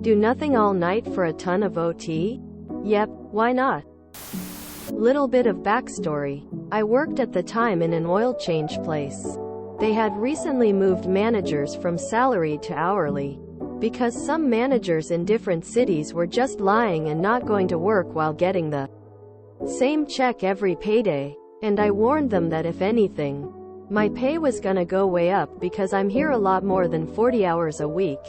Do nothing all night for a ton of OT? Yep, why not? Little bit of backstory. I worked at the time in an oil change place. They had recently moved managers from salary to hourly, because some managers in different cities were just lying and not going to work while getting the same check every payday. And I warned them that if anything, my pay was gonna go way up because I'm here a lot more than 40 hours a week.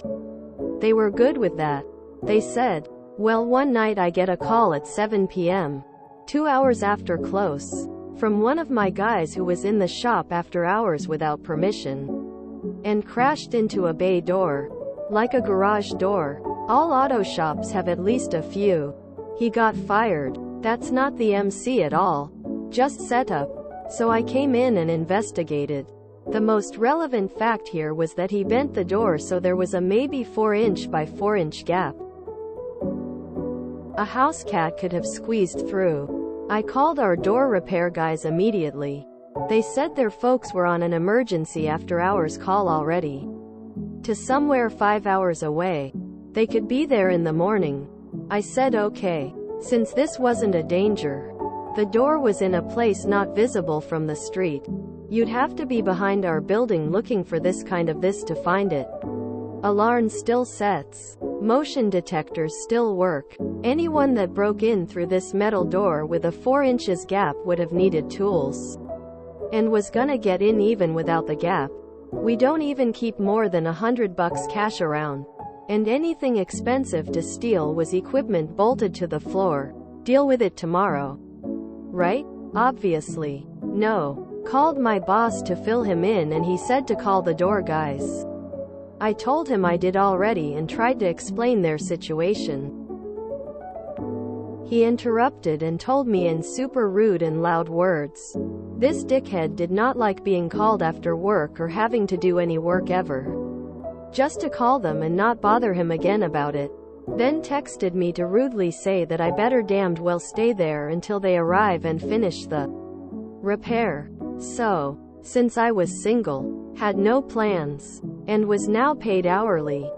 They were good with that. They said, well, one night I get a call at 7 p.m., 2 hours after close, from one of my guys who was in the shop after hours without permission, and crashed into a bay door, like a garage door. All auto shops have at least a few. He got fired. That's not the MC at all. Just setup. So I came in and investigated. The most relevant fact here was that he bent the door so there was a maybe 4-inch by 4-inch gap. A house cat could have squeezed through. I called our door repair guys immediately. They said their folks were on an emergency after hours call already, to somewhere 5 hours away. They could be there in the morning. I said okay. Since this wasn't a danger, the door was in a place not visible from the street. You'd have to be behind our building looking for this to find it. Alarm still sets. Motion detectors still work. Anyone that broke in through this metal door with a 4 inches gap would have needed tools, and was gonna get in even without the gap. We don't even keep more than $100 cash around, and anything expensive to steal was equipment bolted to the floor. Deal with it tomorrow. Right? Obviously. No. Called my boss to fill him in and he said to call the door guys. I told him I did already and tried to explain their situation. He interrupted and told me in super rude and loud words. This dickhead did not like being called after work or having to do any work ever. Just to call them and not bother him again about it. Then texted me to rudely say that I better damned well stay there until they arrive and finish the repair. So, since I was single, had no plans, and was now paid hourly,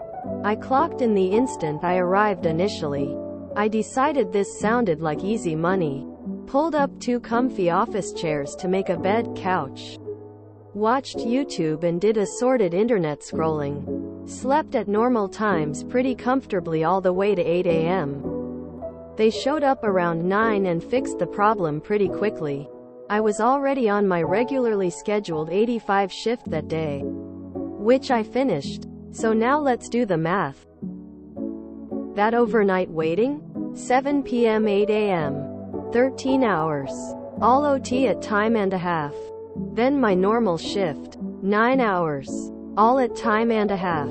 I clocked in the instant I arrived initially. I decided this sounded like easy money. Pulled up 2 comfy office chairs to make a bed couch. Watched YouTube and did assorted internet scrolling. Slept at normal times pretty comfortably all the way to 8 a.m. They showed up around 9 and fixed the problem pretty quickly. I was already on my regularly scheduled 85 shift that day, which I finished. So now let's do the math. That overnight waiting? 7 p.m. 8 a.m. 13 hours. All OT at time and a half. Then my normal shift. 9 hours. All at time and a half.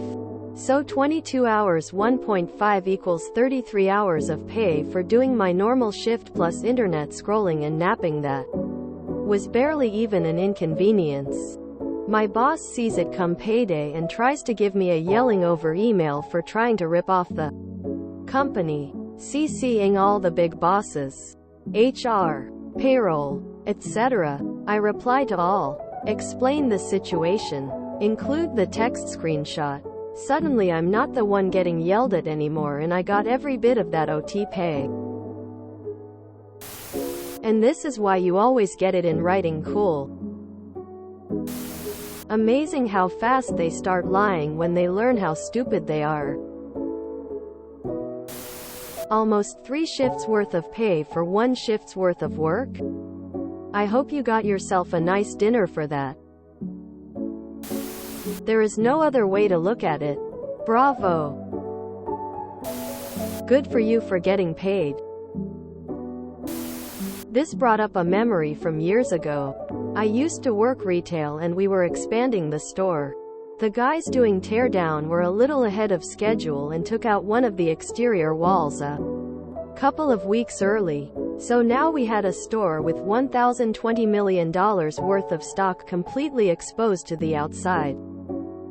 So 22 hours 1.5 equals 33 hours of pay for doing my normal shift plus internet scrolling and napping. That was barely even an inconvenience. My boss sees it come payday and tries to give me a yelling over email for trying to rip off the company, CCing all the big bosses, HR, payroll, etc. I reply to all, explain the situation, include the text screenshot. Suddenly I'm not the one getting yelled at anymore and I got every bit of that OT pay. And this is why you always get it in writing. Cool. Amazing how fast they start lying when they learn how stupid they are. Almost 3 shifts worth of pay for 1 shift's worth of work? I hope you got yourself a nice dinner for that. There is no other way to look at it. Bravo. Good for you for getting paid. This brought up a memory from years ago. I used to work retail and we were expanding the store. The guys doing teardown were a little ahead of schedule and took out one of the exterior walls a couple of weeks early. So now we had a store with $1,020 million worth of stock completely exposed to the outside.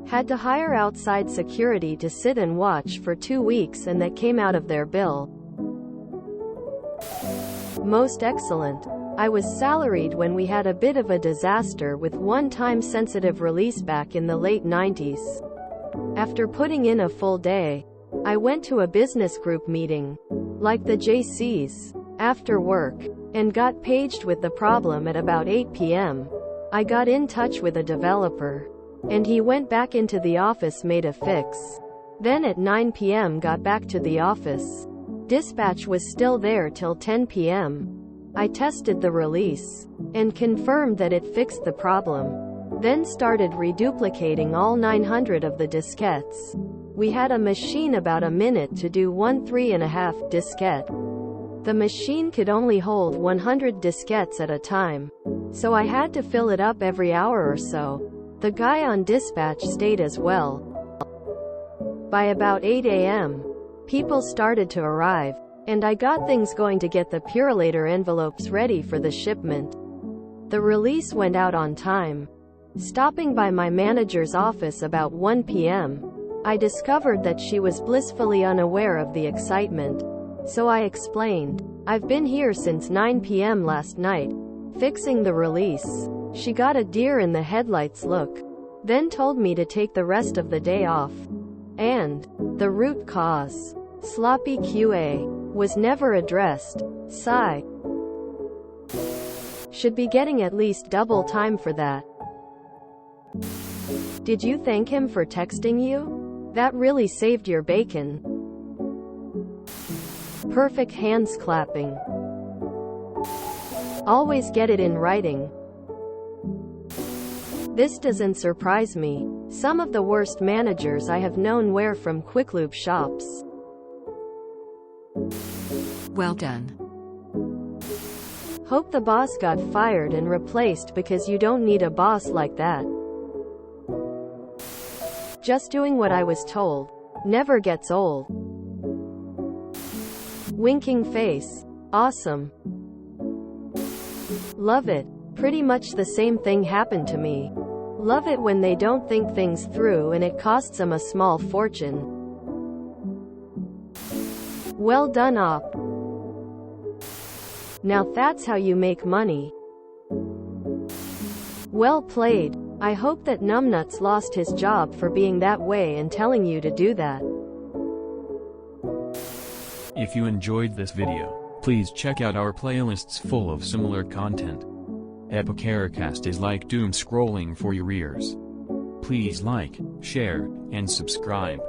Had to hire outside security to sit and watch for 2 weeks, and that came out of their bill. Most excellent. I was salaried when we had a bit of a disaster with one-time sensitive release back in the late 90s. After putting in a full day, I went to a business group meeting, like the JCs, after work, and got paged with the problem at about 8 p.m. I got in touch with a developer, and he went back into the office, made a fix. Then at 9 p.m. got back to the office. Dispatch was still there till 10 p.m. I tested the release, and confirmed that it fixed the problem. Then started reduplicating all 900 of the diskettes. We had a machine about a minute to do one 3.5 diskette. The machine could only hold 100 diskettes at a time, so I had to fill it up every hour or so. The guy on dispatch stayed as well. By about 8 a.m., people started to arrive, and I got things going to get the Purolator envelopes ready for the shipment. The release went out on time. Stopping by my manager's office about 1 p.m., I discovered that she was blissfully unaware of the excitement. So I explained, "I've been here since 9 p.m. last night, fixing the release." She got a deer in the headlights look, then told me to take the rest of the day off. And the root cause, sloppy QA, was never addressed. Sigh. Should be getting at least double time for that. Did you thank him for texting you? That really saved your bacon. Perfect hands clapping. Always get it in writing. This doesn't surprise me. Some of the worst managers I have known were from Quicklube shops. Well done. Hope the boss got fired and replaced, because you don't need a boss like that. Just doing what I was told. Never gets old. Winking face. Awesome. Love it. Pretty much the same thing happened to me. Love it when they don't think things through and it costs them a small fortune. Well done, op. Now that's how you make money. Well played. I hope that Numbnuts lost his job for being that way and telling you to do that. If you enjoyed this video, please check out our playlists full of similar content. Epicaricast is like doom scrolling for your ears. Please like, share, and subscribe.